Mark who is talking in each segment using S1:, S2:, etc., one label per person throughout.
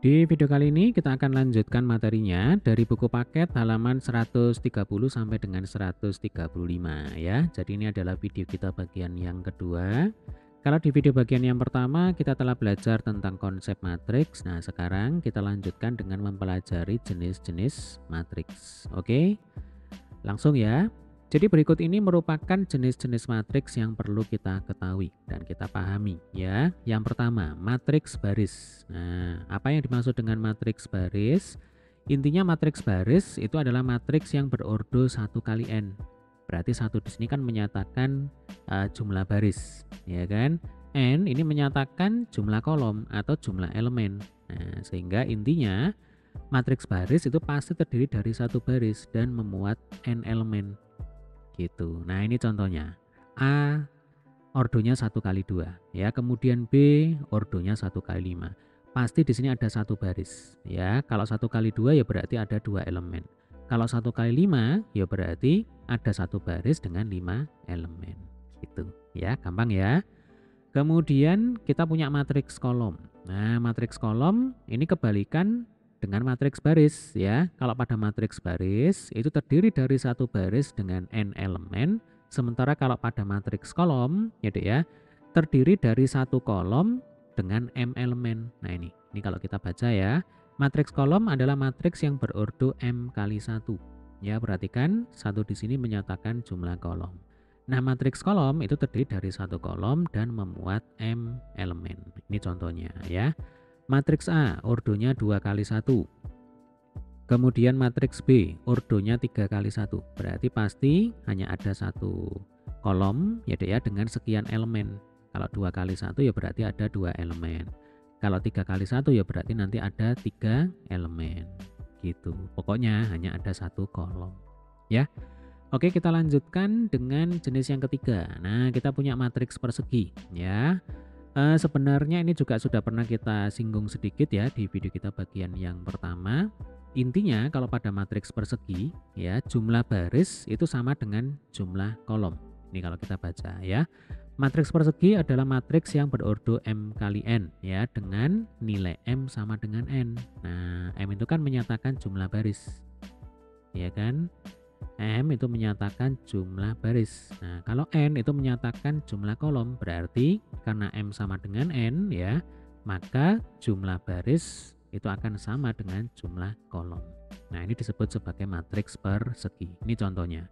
S1: Di video kali ini kita akan lanjutkan materinya dari buku paket halaman 130 sampai dengan 135 ya. Jadi ini adalah video kita bagian yang kedua. Kalau di video bagian yang pertama kita telah belajar tentang konsep matriks. Nah, sekarang kita lanjutkan dengan mempelajari jenis-jenis matriks. Oke. Langsung ya. Jadi berikut ini merupakan jenis-jenis matriks yang perlu kita ketahui dan kita pahami ya. Yang pertama, matriks baris. Nah, apa yang dimaksud dengan matriks baris? Intinya matriks baris itu adalah matriks yang berordo 1 kali n. Berarti satu di sini kan menyatakan jumlah baris, ya kan? N ini menyatakan jumlah kolom atau jumlah elemen. Nah, sehingga intinya matriks baris itu pasti terdiri dari satu baris dan memuat n elemen. Gitu. Nah, ini contohnya. A ordonya 1 kali 2 ya, kemudian B ordonya 1 kali 5. Pasti di sini ada satu baris ya. Kalau 1 kali 2 ya berarti ada 2 elemen. Kalau 1 kali 5 ya berarti ada satu baris dengan 5 elemen. Gitu ya, gampang ya. Kemudian kita punya matriks kolom. Nah, matriks kolom ini kebalikan dengan matriks baris ya. Kalau pada matriks baris itu terdiri dari satu baris dengan n elemen, sementara kalau pada matriks kolom gitu ya, terdiri dari satu kolom dengan m elemen. Nah, ini kalau kita baca ya, matriks kolom adalah matriks yang berordo m kali 1. Ya, perhatikan satu di sini menyatakan jumlah kolom. Nah, matriks kolom itu terdiri dari satu kolom dan memuat m elemen. Ini contohnya ya. Matriks A ordonya 2 kali 1. Kemudian matriks B ordonya 3 kali 1. Berarti pasti hanya ada satu kolom ya Dek ya dengan sekian elemen. Kalau 2 kali 1 ya berarti ada 2 elemen. Kalau 3 kali 1 ya berarti nanti ada 3 elemen. Gitu. Pokoknya hanya ada satu kolom. Ya. Oke, kita lanjutkan dengan jenis yang ketiga. Nah, kita punya matriks persegi ya. Sebenarnya ini juga sudah pernah kita singgung sedikit ya di video kita bagian yang pertama. Intinya kalau pada matriks persegi ya, jumlah baris itu sama dengan jumlah kolom. Ini kalau kita baca ya. Matriks persegi adalah matriks yang berordo m kali n ya, dengan nilai m sama dengan n. Nah, m itu kan menyatakan jumlah baris. Ya kan? M itu menyatakan jumlah baris. Nah, kalau N itu menyatakan jumlah kolom, berarti karena M sama dengan N ya, maka jumlah baris itu akan sama dengan jumlah kolom. Nah, ini disebut sebagai matriks persegi. Ini contohnya.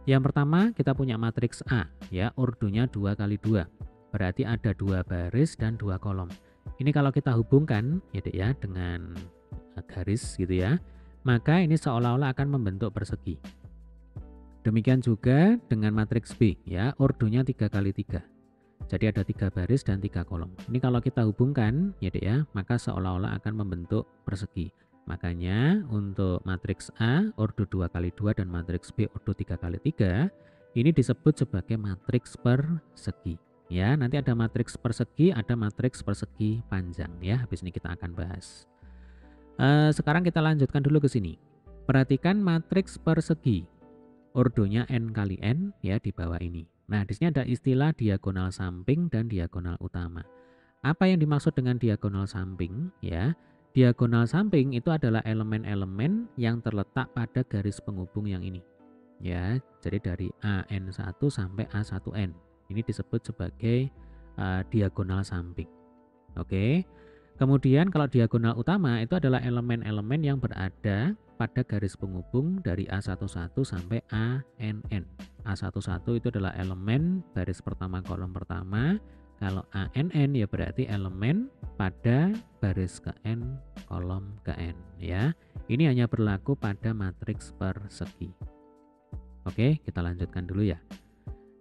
S1: Yang pertama kita punya matriks A ya, ordonya 2 kali 2. Berarti ada 2 baris dan 2 kolom. Ini kalau kita hubungkan ya Dek ya dengan garis gitu ya, maka ini seolah-olah akan membentuk persegi. Demikian juga dengan matriks B ya, ordonya 3 kali 3. Jadi ada 3 baris dan 3 kolom. Ini kalau kita hubungkan ya Dek ya, maka seolah-olah akan membentuk persegi. Makanya untuk matriks A ordo 2 kali 2 dan matriks B ordo 3 kali 3 ini disebut sebagai matriks persegi. Ya, nanti ada matriks persegi, ada matriks persegi panjang ya. Habis ini kita akan bahas. Sekarang kita lanjutkan dulu ke sini. Perhatikan matriks persegi. Ordonya n kali n ya di bawah ini. Nah, di sini ada istilah diagonal samping dan diagonal utama. Apa yang dimaksud dengan diagonal samping ya? Diagonal samping itu adalah elemen-elemen yang terletak pada garis penghubung yang ini. Ya, jadi dari AN1 sampai A1N. Ini disebut sebagai diagonal samping. Oke. Kemudian kalau diagonal utama itu adalah elemen-elemen yang berada pada garis penghubung dari A11 sampai ANN. A11 itu adalah elemen baris pertama kolom pertama. Kalau ANN ya berarti elemen pada baris ke N kolom ke N ya. Ini hanya berlaku pada matriks persegi. Oke, kita lanjutkan dulu ya.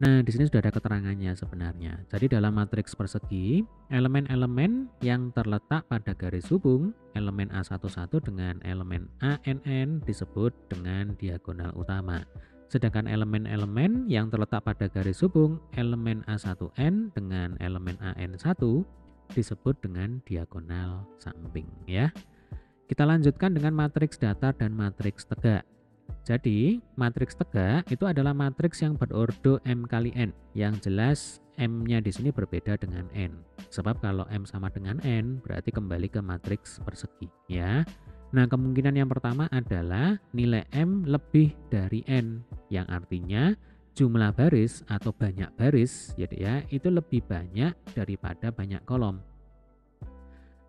S1: Nah, di sini sudah ada keterangannya sebenarnya. Jadi dalam matriks persegi, elemen-elemen yang terletak pada garis hubung, elemen A11 dengan elemen ANN disebut dengan diagonal utama. Sedangkan elemen-elemen yang terletak pada garis hubung, elemen A1N dengan elemen AN1 disebut dengan diagonal samping ya. Kita lanjutkan dengan matriks datar dan matriks tegak. Jadi, matriks tegak itu adalah matriks yang berordo M kali N. Yang jelas M-nya di sini berbeda dengan N. Sebab kalau M sama dengan N berarti kembali ke matriks persegi ya. Nah, kemungkinan yang pertama adalah nilai M lebih dari N, yang artinya jumlah baris atau banyak baris ya, itu lebih banyak daripada banyak kolom.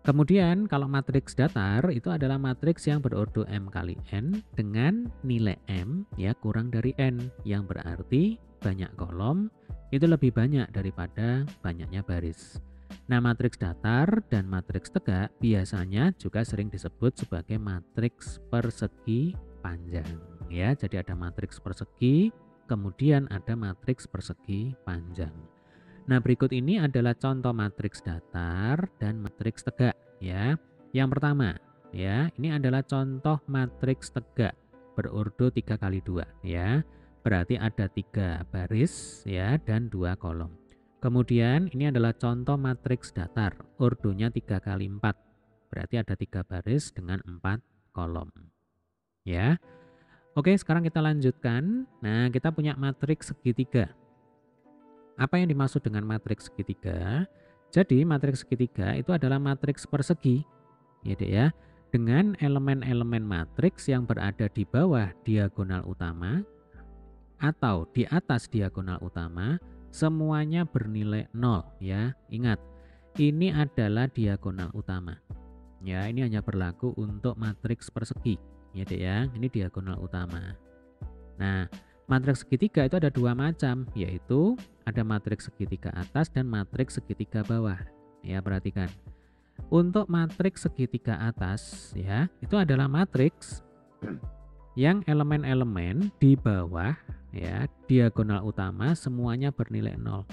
S1: Kemudian kalau matriks datar itu adalah matriks yang berordo M kali N dengan nilai M ya kurang dari N, yang berarti banyak kolom itu lebih banyak daripada banyaknya baris. Nah, matriks datar dan matriks tegak biasanya juga sering disebut sebagai matriks persegi panjang ya. Jadi ada matriks persegi, kemudian ada matriks persegi panjang. Nah, berikut ini adalah contoh matriks datar dan matriks tegak ya. Yang pertama ya, ini adalah contoh matriks tegak berordo 3 kali 2 ya. Berarti ada 3 baris ya dan 2 kolom. Kemudian ini adalah contoh matriks datar, ordonya 3 kali 4. Berarti ada 3 baris dengan 4 kolom. Ya. Oke, sekarang kita lanjutkan. Nah, kita punya matriks segitiga. Apa yang dimaksud dengan matriks segitiga? Jadi matriks segitiga itu adalah matriks persegi ya Dek ya, dengan elemen-elemen matriks yang berada di bawah diagonal utama atau di atas diagonal utama semuanya bernilai 0 ya. Ingat, ini adalah diagonal utama. Ya, ini hanya berlaku untuk matriks persegi ya Dek ya. Ini diagonal utama. Nah, matriks segitiga itu ada 2 macam, yaitu ada matriks segitiga atas dan matriks segitiga bawah. Ya, perhatikan. Untuk matriks segitiga atas ya, itu adalah matriks yang elemen-elemen di bawah ya, diagonal utama semuanya bernilai 0.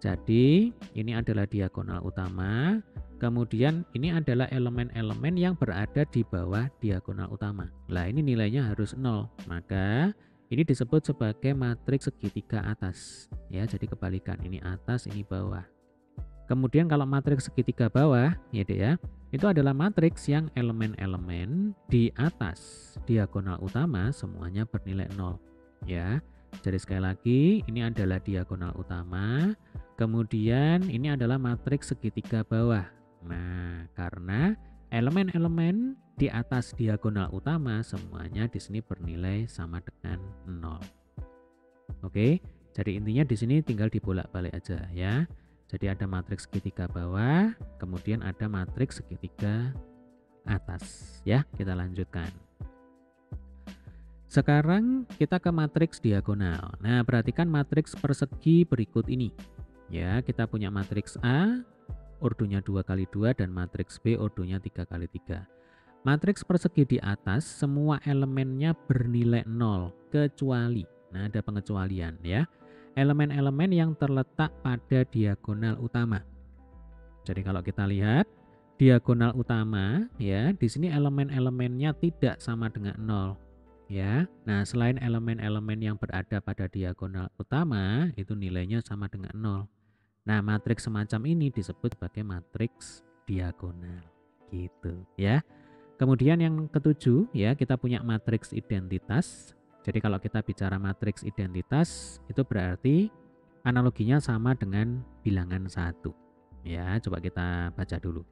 S1: Jadi, ini adalah diagonal utama, kemudian ini adalah elemen-elemen yang berada di bawah diagonal utama. Lah, ini nilainya harus 0. Maka ini disebut sebagai matriks segitiga atas ya. Jadi kebalikan, ini atas, ini bawah. Kemudian kalau matriks segitiga bawah ya Dek ya, itu adalah matriks yang elemen-elemen di atas diagonal utama semuanya bernilai 0 ya. Jadi sekali lagi, ini adalah diagonal utama, kemudian ini adalah matriks segitiga bawah. Nah, karena elemen-elemen di atas diagonal utama semuanya di sini bernilai sama dengan 0. Oke, jadi intinya di sini tinggal dibolak-balik aja ya. Jadi ada matriks segitiga bawah, kemudian ada matriks segitiga atas ya. Kita lanjutkan. Sekarang kita ke matriks diagonal. Nah, perhatikan matriks persegi berikut ini. Ya, kita punya matriks A, ordonya 2 kali 2 dan matriks B ordonya 3 kali 3. Matriks persegi di atas semua elemennya bernilai 0 kecuali, nah ada pengecualian ya, elemen-elemen yang terletak pada diagonal utama. Jadi kalau kita lihat diagonal utama ya, di sini elemen-elemennya tidak sama dengan 0 ya. Nah, selain elemen-elemen yang berada pada diagonal utama itu nilainya sama dengan 0. Nah, matriks semacam ini disebut sebagai matriks diagonal gitu ya. Kemudian yang ketujuh ya, kita punya matriks identitas. Jadi kalau kita bicara matriks identitas itu berarti analoginya sama dengan bilangan 1. Ya, coba kita baca dulu.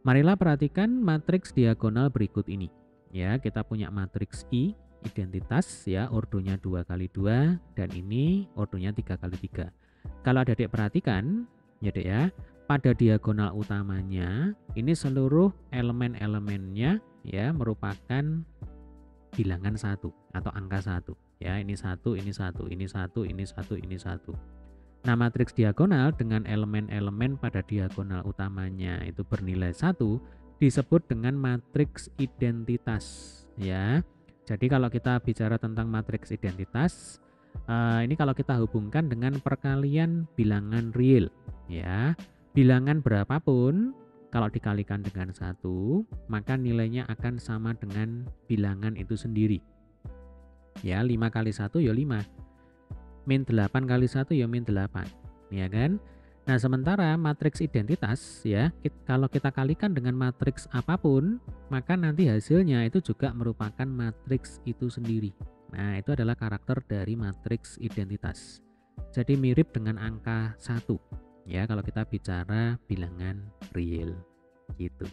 S1: Marilah perhatikan matriks diagonal berikut ini. Ya, kita punya matriks I identitas ya, ordonya 2 kali 2 dan ini ordonya 3 kali 3. Kalau adik perhatikan ya Dek ya, pada diagonal utamanya ini seluruh elemen-elemennya ya merupakan bilangan 1 atau angka 1 ya. Ini 1, ini 1, ini 1, ini 1, ini 1. Nah, matriks diagonal dengan elemen-elemen pada diagonal utamanya itu bernilai 1 disebut dengan matriks identitas ya. Jadi kalau kita bicara tentang matriks identitas, ini kalau kita hubungkan dengan perkalian bilangan real ya. Bilangan berapapun kalau dikalikan dengan 1 maka nilainya akan sama dengan bilangan itu sendiri ya. 5 kali 1 ya 5, min 8 kali 1 ya min 8 ya kan. Nah, sementara matriks identitas ya, kalau kita kalikan dengan matriks apapun maka nanti hasilnya itu juga merupakan matriks itu sendiri. Nah, itu adalah karakter dari matriks identitas. Jadi mirip dengan angka 1 ya kalau kita bicara bilangan real gitu.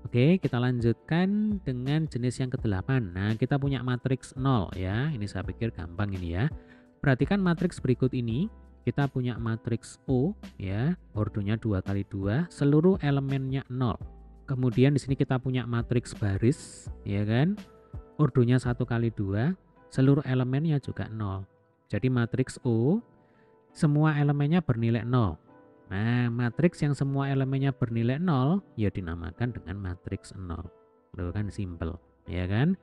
S1: Oke, kita lanjutkan dengan jenis yang ke-8. Nah, kita punya matriks 0 ya. Ini saya pikir gampang ini ya. Perhatikan matriks berikut ini. Kita punya matriks O ya, ordonya 2 kali 2, seluruh elemennya 0. Kemudian di sini kita punya matriks baris ya kan. Ordonya 1 kali 2, seluruh elemennya juga 0. Jadi matriks O semua elemennya bernilai 0. Nah, matriks yang semua elemennya bernilai 0 ya dinamakan dengan matriks 0. Itu kan simple, ya kan?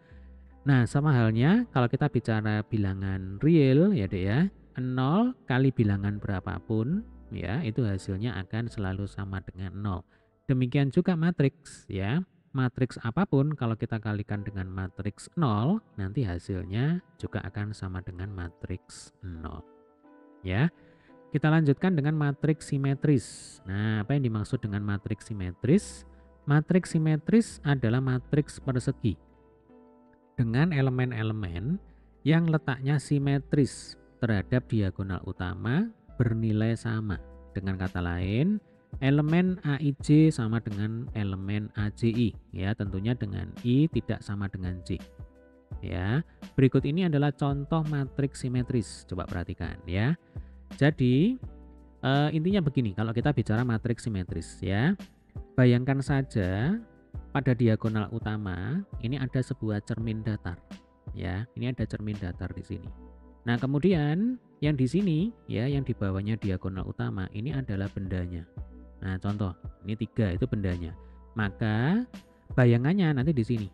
S1: Nah, sama halnya kalau kita bicara bilangan real ya, Dek ya. 0 kali bilangan berapapun ya, itu hasilnya akan selalu sama dengan 0. Demikian juga matriks ya. Matriks apapun kalau kita kalikan dengan matriks 0, nanti hasilnya juga akan sama dengan matriks 0. Ya. Kita lanjutkan dengan matriks simetris. Nah, apa yang dimaksud dengan matriks simetris? Matriks simetris adalah matriks persegi dengan elemen-elemen yang letaknya simetris terhadap diagonal utama bernilai sama. Dengan kata lain, elemen AIJ sama dengan elemen AJI ya, tentunya dengan I tidak sama dengan J. Ya. Berikut ini adalah contoh matriks simetris. Coba perhatikan ya. Jadi intinya begini, kalau kita bicara matriks simetris ya, bayangkan saja pada diagonal utama ini ada sebuah cermin datar ya, ini ada cermin datar di sini. Nah kemudian yang di sini ya, yang di bawahnya diagonal utama ini adalah bendanya. Nah contoh ini 3 itu bendanya, maka bayangannya nanti di sini.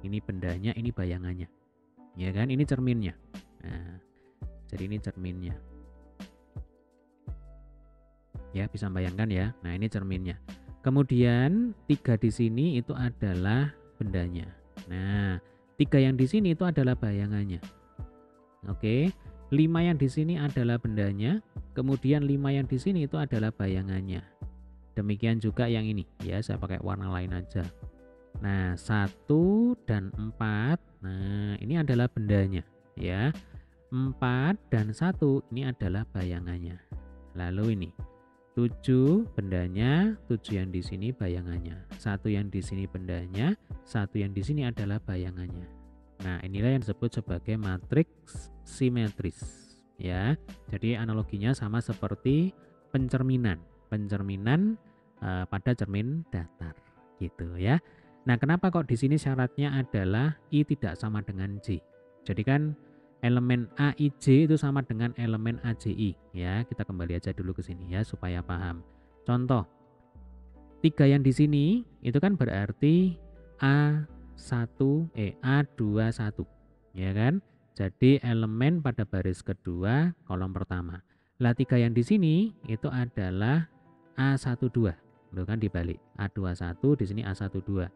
S1: Ini bendanya, ini bayangannya, ya kan? Ini cerminnya. Nah, jadi ini cerminnya. Ya, bisa bayangkan ya. Nah, ini cerminnya. Kemudian 3 di sini itu adalah bendanya. Nah, 3 yang di sini itu adalah bayangannya. Oke. 5 yang di sini adalah bendanya, kemudian 5 yang di sini itu adalah bayangannya. Demikian juga yang ini ya, saya pakai warna lain aja. Nah, 1 dan 4. Nah, ini adalah bendanya ya. 4 dan 1 ini adalah bayangannya. Lalu ini 7 bendanya, 7 yang di sini bayangannya. 1 yang di sini bendanya, 1 yang di sini adalah bayangannya. Nah, inilah yang disebut sebagai matriks simetris ya. Jadi analoginya sama seperti pencerminan. Pencerminan pada cermin datar gitu ya. Nah, kenapa kok di sini syaratnya adalah I tidak sama dengan J? Jadi kan elemen AIJ itu sama dengan elemen AJI ya. Kita kembali aja dulu ke sini ya supaya paham. Contoh 3 yang di sini itu kan berarti A21 ya kan? Jadi elemen pada baris kedua kolom pertama. Lah 3 yang di sini itu adalah A12. Itu kan dibalik. A21 di sini A12.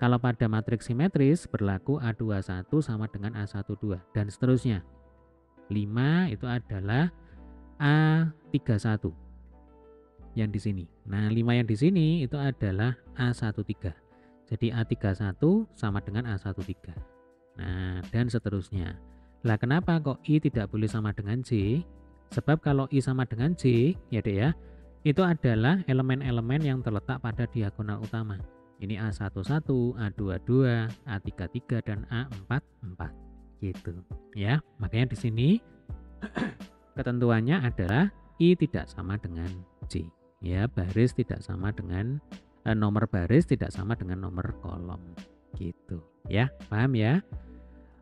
S1: Kalau pada matriks simetris berlaku A21 sama dengan A12 dan seterusnya. 5 itu adalah A31 yang di sini. Nah, 5 yang di sini itu adalah A13. Jadi A31 sama dengan A13. Nah, dan seterusnya. Lah kenapa kok I tidak boleh sama dengan J? Sebab kalau I sama dengan J, ya Dek ya, itu adalah elemen-elemen yang terletak pada diagonal utama. Ini A11, A22, A33 dan A44 gitu ya. Makanya di sini ketentuannya adalah I tidak sama dengan J. Ya, baris tidak sama dengan nomor baris tidak sama dengan nomor kolom gitu ya. Paham ya?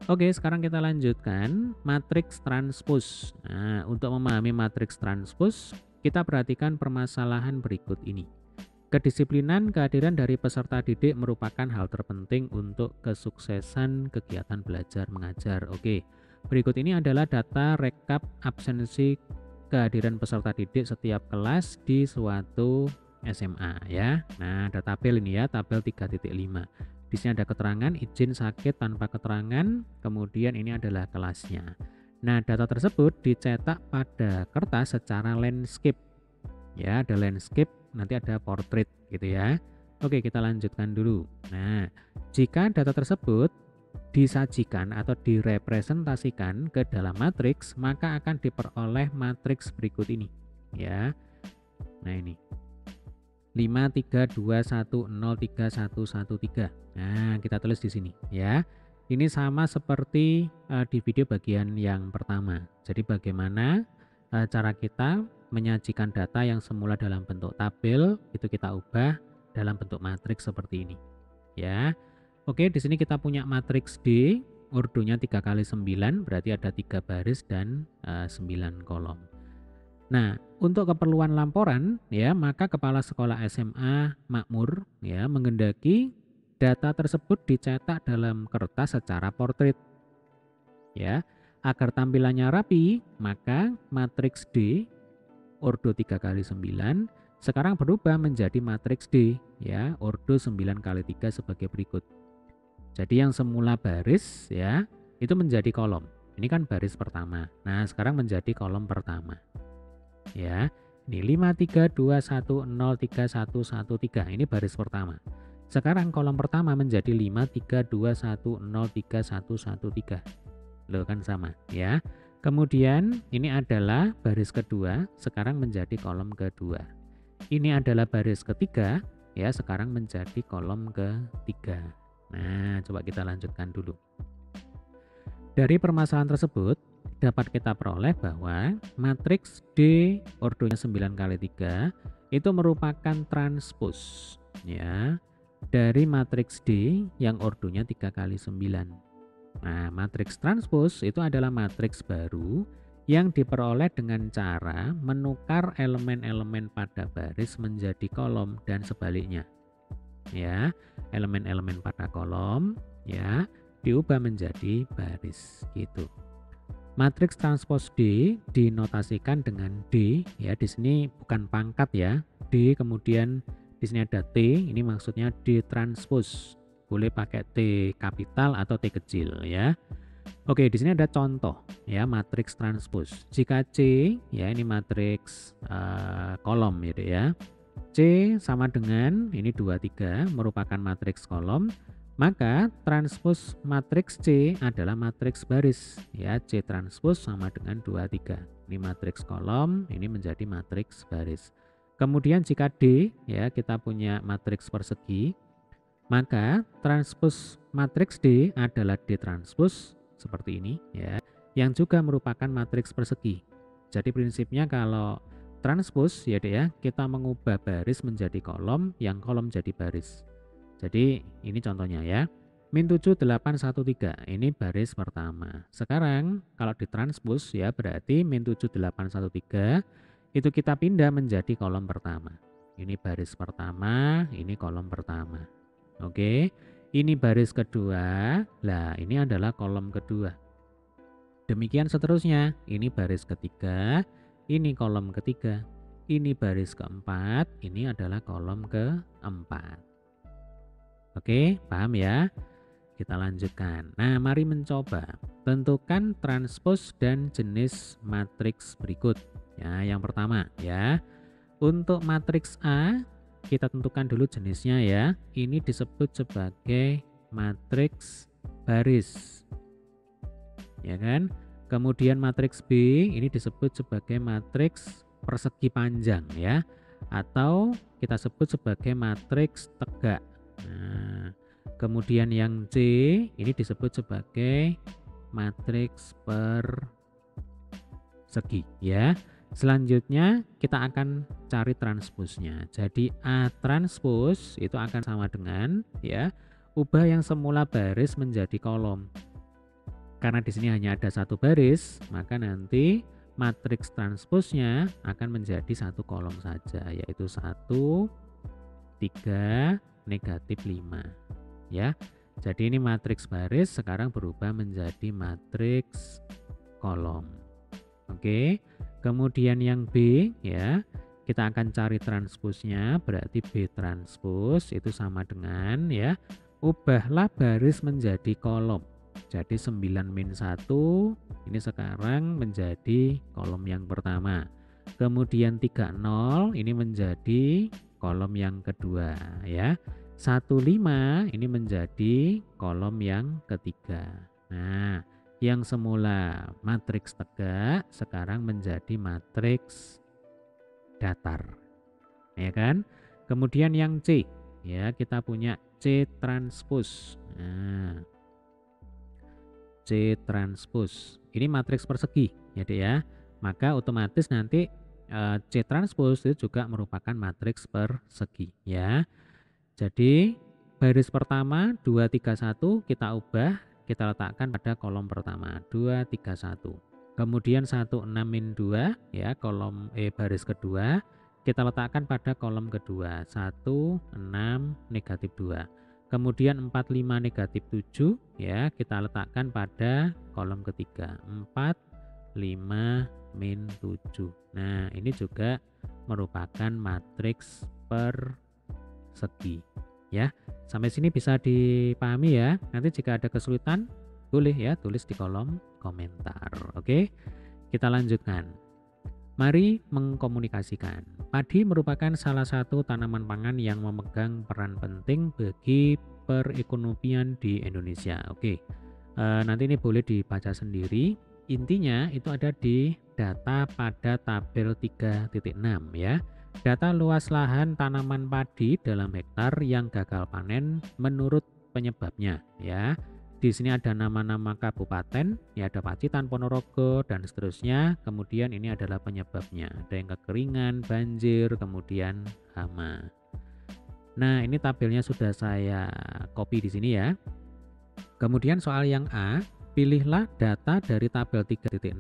S1: Oke, sekarang kita lanjutkan matriks transpos. Nah, untuk memahami matriks transpos, kita perhatikan permasalahan berikut ini. Kedisiplinan kehadiran dari peserta didik merupakan hal terpenting untuk kesuksesan kegiatan belajar mengajar. Oke, berikut ini adalah data rekap absensi kehadiran peserta didik setiap kelas di suatu SMA ya. Nah, ada tabel ini ya, tabel 3.5. Di sini ada keterangan izin sakit tanpa keterangan, kemudian ini adalah kelasnya. Nah, data tersebut dicetak pada kertas secara landscape. Ya, ada landscape, nanti ada portrait gitu ya. Oke, kita lanjutkan dulu. Nah, jika data tersebut disajikan atau direpresentasikan ke dalam matriks, maka akan diperoleh matriks berikut ini ya. Nah ini 5 3 2 1 0 3 1 1 3. Nah, kita tulis di sini ya. Ini sama seperti di video bagian yang pertama. Jadi bagaimana cara kita menyajikan data yang semula dalam bentuk tabel itu kita ubah dalam bentuk matriks seperti ini ya. Oke, di sini kita punya matriks D, ordonya 3 kali 9, berarti ada 3 baris dan 9 kolom. Nah, untuk keperluan laporan ya, maka kepala sekolah SMA Makmur ya menghendaki data tersebut dicetak dalam kertas secara portrait. Ya, agar tampilannya rapi, maka matriks D ordo 3 kali 9 sekarang berubah menjadi matriks D ya, ordo 9 kali 3 sebagai berikut. Jadi yang semula baris ya, itu menjadi kolom. Ini kan baris pertama. Nah, sekarang menjadi kolom pertama. Ya. Ini 5 3 2 1 0 3 1 1 3. Ini baris pertama. Sekarang kolom pertama menjadi 5 3 2 1 0 3 1 1 3. Loh kan sama ya. Kemudian ini adalah baris kedua, sekarang menjadi kolom kedua. Ini adalah baris ketiga ya, sekarang menjadi kolom ketiga. Nah, coba kita lanjutkan dulu. Dari permasalahan tersebut dapat kita peroleh bahwa matriks D ordonya 9 kali 3 itu merupakan transpos ya dari matriks D yang ordonya 3 kali 9. Nah, matriks transpos itu adalah matriks baru yang diperoleh dengan cara menukar elemen-elemen pada baris menjadi kolom dan sebaliknya. Ya, elemen-elemen pada kolom ya diubah menjadi baris gitu. Matriks transpos D dinotasikan dengan D ya, di sini bukan pangkat ya. D kemudian di sini ada T, ini maksudnya D transpos. Boleh pakai T kapital atau T kecil ya. Oke, di sini ada contoh ya matriks transpos. Jika C ya ini matriks kolom gitu ya. C sama dengan ini 2 3 merupakan matriks kolom, maka transpos matriks C adalah matriks baris ya. C transpos sama dengan 2 3. Ini matriks kolom, ini menjadi matriks baris. Kemudian jika D ya kita punya matriks persegi, maka transpos matriks D adalah D transpos seperti ini ya, yang juga merupakan matriks persegi. Jadi prinsipnya kalau transpos ya Dek ya, kita mengubah baris menjadi kolom, yang kolom jadi baris. Jadi ini contohnya ya. Min 7 8 1 3 ini baris pertama. Sekarang kalau ditranspos ya berarti min 7 8 1 3 itu kita pindah menjadi kolom pertama. Ini baris pertama, ini kolom pertama. Oke, ini baris kedua. Lah, ini adalah kolom kedua. Demikian seterusnya. Ini baris ketiga, ini kolom ketiga. Ini baris keempat, ini adalah kolom keempat. Oke, paham ya? Kita lanjutkan. Nah, mari mencoba. Tentukan transpos dan jenis matriks berikut. Ya, yang pertama ya. Untuk matriks A kita tentukan dulu jenisnya ya. Ini disebut sebagai matriks baris. Ya kan? Kemudian matriks B ini disebut sebagai matriks persegi panjang ya. Atau kita sebut sebagai matriks tegak. Nah, kemudian yang C ini disebut sebagai matriks persegi ya. Selanjutnya kita akan cari transposnya. Jadi A transpos itu akan sama dengan ya ubah yang semula baris menjadi kolom. Karena di sini hanya ada satu baris, maka nanti matriks transposnya akan menjadi satu kolom saja, yaitu 1 3 negatif 5 ya. Jadi ini matriks baris sekarang berubah menjadi matriks kolom. Oke. Kemudian yang B ya, kita akan cari transposnya, berarti B transpos itu sama dengan ya, ubahlah baris menjadi kolom. Jadi 9 min 1 ini sekarang menjadi kolom yang pertama. Kemudian 30 ini menjadi kolom yang kedua ya. 15 ini menjadi kolom yang ketiga. Nah, yang semula matriks tegak sekarang menjadi matriks datar. Ya kan? Kemudian yang C, ya kita punya C transpose. Nah, C transpose. Ini matriks persegi, ya Dek ya. Maka otomatis nanti C transpose itu juga merupakan matriks persegi, ya. Jadi baris pertama 2 3 1 kita ubah, kita letakkan pada kolom pertama 2 3 1. Kemudian 1 6 min 2 ya, baris kedua kita letakkan pada kolom kedua 1 6 negatif 2. Kemudian 4 5 negatif 7 ya, kita letakkan pada kolom ketiga 4 5 min 7. Nah, ini juga merupakan matriks persegi. Ya, sampai sini bisa dipahami ya. Nanti jika ada kesulitan boleh ya tulis di kolom komentar. Oke, kita lanjutkan. Mari mengkomunikasikan. Padi merupakan salah satu tanaman pangan yang memegang peran penting bagi perekonomian di Indonesia. Oke, nanti ini boleh dibaca sendiri. Intinya itu ada di data pada tabel 3.6 ya. Data luas lahan tanaman padi dalam hektar yang gagal panen menurut penyebabnya ya. Di sini ada nama-nama kabupaten, ya ada Pacitan, Ponorogo dan seterusnya. Kemudian ini adalah penyebabnya. Ada yang kekeringan, banjir, kemudian hama. Nah, ini tabelnya sudah saya copy di sini ya. Kemudian soal yang A, pilihlah data dari tabel 3.6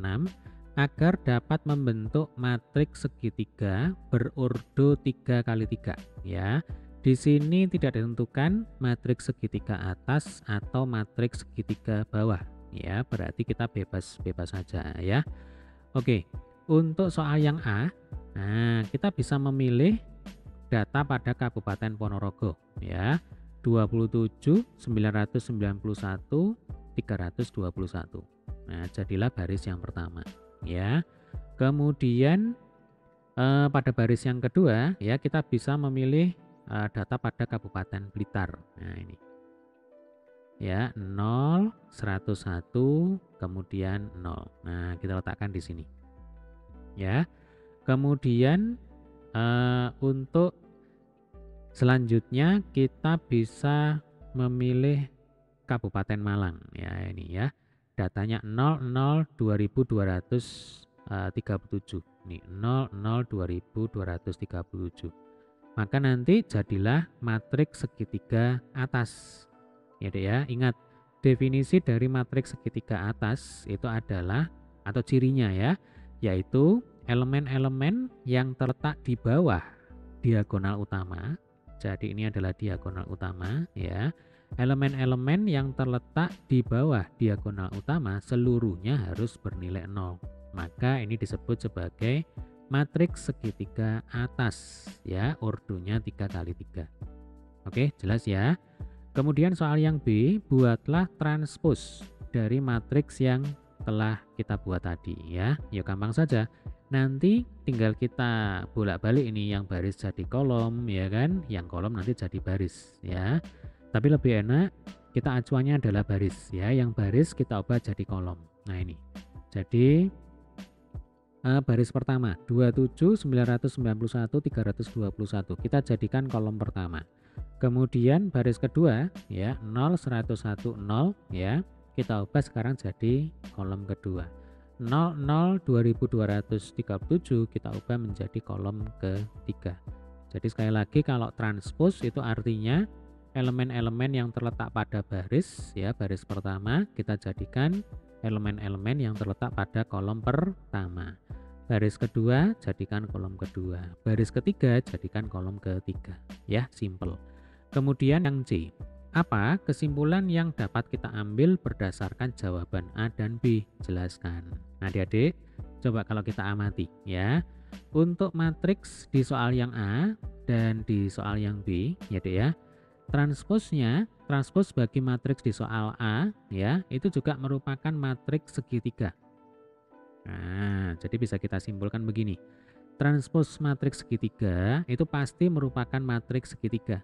S1: agar dapat membentuk matriks segitiga berurdu 3 kali 3 ya. Di sini tidak ditentukan matriks segitiga atas atau matriks segitiga bawah ya, berarti kita bebas-bebas saja ya. Oke, untuk soal yang A, nah kita bisa memilih data pada Kabupaten Ponorogo ya. 27 991 321. Nah, jadilah baris yang pertama ya. Kemudian pada baris yang kedua ya kita bisa memilih data pada Kabupaten Blitar. Nah, ini. Ya, 0 101 kemudian 0. Nah, kita letakkan di sini. Ya. Kemudian untuk selanjutnya kita bisa memilih Kabupaten Malang ya, ini ya. Datanya 00 2237. Nih 00 2237. Maka nanti jadilah matriks segitiga atas. Ya Dek ya, ingat definisi dari matriks segitiga atas itu adalah atau cirinya ya, yaitu elemen-elemen yang terletak di bawah diagonal utama. Jadi ini adalah diagonal utama ya. Elemen-elemen yang terletak di bawah diagonal utama seluruhnya harus bernilai 0. Maka ini disebut sebagai matriks segitiga atas ya, urdunya 3 kali 3. Oke, jelas ya. Kemudian soal yang B, buatlah transpose dari matriks yang telah kita buat tadi ya. Ya gampang saja. Nanti tinggal kita bolak-balik ini, yang baris jadi kolom ya kan, yang kolom nanti jadi baris ya. Tapi lebih enak kita acuannya adalah baris ya, yang baris kita ubah jadi kolom. Nah ini. Jadi baris pertama 27 991 321 kita jadikan kolom pertama. Kemudian baris kedua ya 0 101 0 ya, kita ubah sekarang jadi kolom kedua. 00 2237 kita ubah menjadi kolom ketiga. Jadi sekali lagi kalau transpose itu artinya elemen-elemen yang terletak pada baris ya, baris pertama kita jadikan elemen-elemen yang terletak pada kolom pertama. Baris kedua jadikan kolom kedua. Baris ketiga jadikan kolom ketiga. Ya, simple. Kemudian yang C. Apa kesimpulan yang dapat kita ambil berdasarkan jawaban A dan B? Jelaskan. Nah, adik-adik, coba kalau kita amati ya. Untuk matriks di soal yang A dan di soal yang B, ya Dek ya. Transpose bagi matriks di soal A ya, itu juga merupakan matriks segitiga. Nah, jadi bisa kita simpulkan begini. Transpose matriks segitiga itu pasti merupakan matriks segitiga.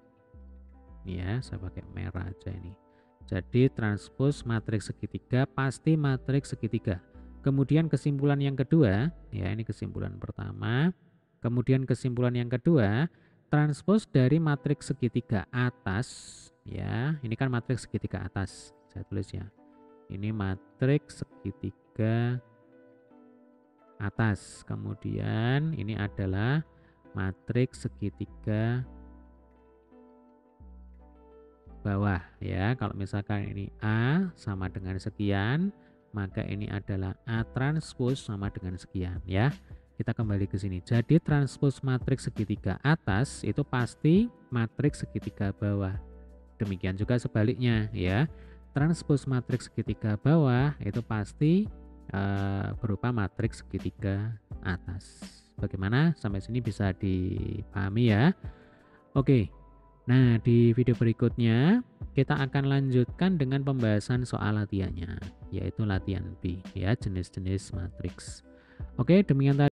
S1: ya, saya pakai merah aja ini. Jadi transpos matriks segitiga pasti matriks segitiga. Kemudian kesimpulan yang kedua, ya ini kesimpulan pertama. Kemudian kesimpulan yang kedua, transpos dari matriks segitiga atas, ya, ini kan matriks segitiga atas. Saya tulis ya. Ini matriks segitiga atas. Kemudian ini adalah matriks segitiga bawah, ya. Kalau misalkan ini A sama dengan sekian, maka ini adalah A transpos sama dengan sekian, ya. Kita kembali ke sini. Jadi transpos matriks segitiga atas itu pasti matriks segitiga bawah. Demikian juga sebaliknya, ya. Transpos matriks segitiga bawah itu pasti berupa matriks segitiga atas. Bagaimana? Sampai sini bisa dipahami ya. Oke. Nah, di video berikutnya kita akan lanjutkan dengan pembahasan soal latihannya, yaitu latihan B, ya, jenis-jenis matriks. Oke, demikian tadi